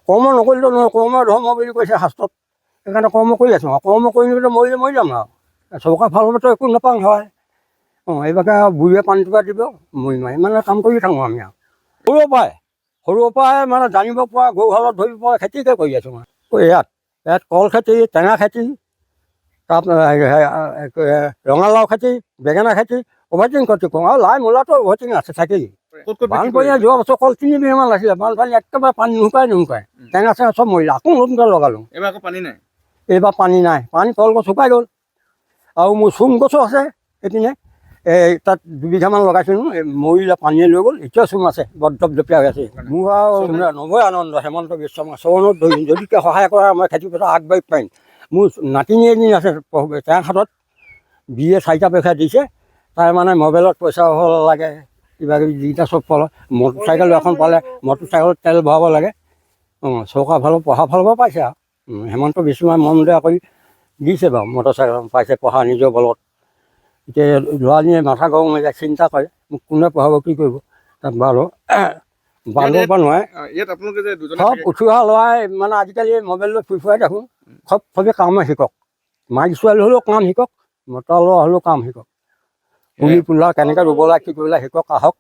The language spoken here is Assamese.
কৰ্ম নকৰিলেও নহয়, কৰ্মই ধৰ্ম বুলি কৈছে শাস্ত্ৰত। সেইকাৰণে কৰ্ম কৰি আছোঁ আৰু কৰ্ম কৰি নিবলৈ মৰিলে মৰি যাম আৰু চৰকাৰ ফালৰ পৰাতো একো নাপাওঁ হয়। এইবাকে বুঢ়ীয়ে পানী টুপা দিব মৰি মাৰি মানে কাম কৰি থাকোঁ আমি আৰু সৰুৰ পৰাই মানে জানিব পৰা গৰুহালত ধৰিব পৰা খেতিকে কৰি আছোঁ মই। ইয়াত কল খেতি, টেঙা খেতি, ৰঙালাও খেতি, বেঙেনা খেতি, অভাৰটিং খেতি কৰোঁ আৰু লাই মূলাটো অভাৰটিং আছে থাকেই। বানপানীয়ে যোৱা বছৰ কল 3 বিঘামান লাগিছিলে, বানপানী একেবাৰে পানী নুশুকাই। টেঙা চেঙা চব মৰিলে, আকৌ নতুনকৈ লগালোঁ। এইবাৰ আকৌ পানী নাই। এইবাৰ পানী নাই, পানী কলগছ শুকাই গ'ল। আৰু মোৰ চোম গছো আছে এইপিনে, তাত 2 বিঘামান লগাইছিলোঁ, মৰিলে পানীয়ে লৈ গ'ল। এতিয়া চোম আছে, দপদপীয়া হৈ আছে। মোৰ আৰু নবৈ আনন্দ হেমন্ত বিশ্ব শৰ্মা চৰণত ধৰিম, যদিকে সহায় কৰা মই খেতি পথাৰ আগবাঢ়ি পাৰিম। মোৰ নাতিনী এজনী আছে তেওঁৰ হাতত BA 4টা পৰীক্ষা দিছে, তাই মানে মোবাইলত পইচা লাগে, কিবা কিবি যিকেইটা চব পালে, মটৰচাইকেল এখন পালে, মটৰচাইকেলত তেল ভৰাব লাগে। চৰকাৰ ফালৰ পঢ়া ফালৰ পৰা পাইছে আৰু হেমন্ত বিশ্ব শৰ্মাই মন বেয়া কৰি দিছে বাৰু, মটৰচাইকেল পাইছে পঢ়া নিজৰ বলত। এতিয়া ল'ৰাজনীয়ে মাথা গৰম হৈ যায়, চিন্তা কৰে মোক কোনে পঢ়াব, কি কৰিব। তাত বাৰু বান্ধৰ পৰা নহয়, ইয়াত আপোনালোকে যে দুজনে চব উঠি অহা ল'ৰাই মানে আজিকালি মোবাইললৈ ফুৰিফুৰাই দেখোঁ, চবেই কামে শিকক। মাইকী ছোৱালী হ'লেও কাম শিকক, মতা ল'ৰা হ'লেও কাম শিকক। পুলি পোলা কেনেকৈ ৰুব লাগে, কি কৰিব লাগে শিকক, আহক।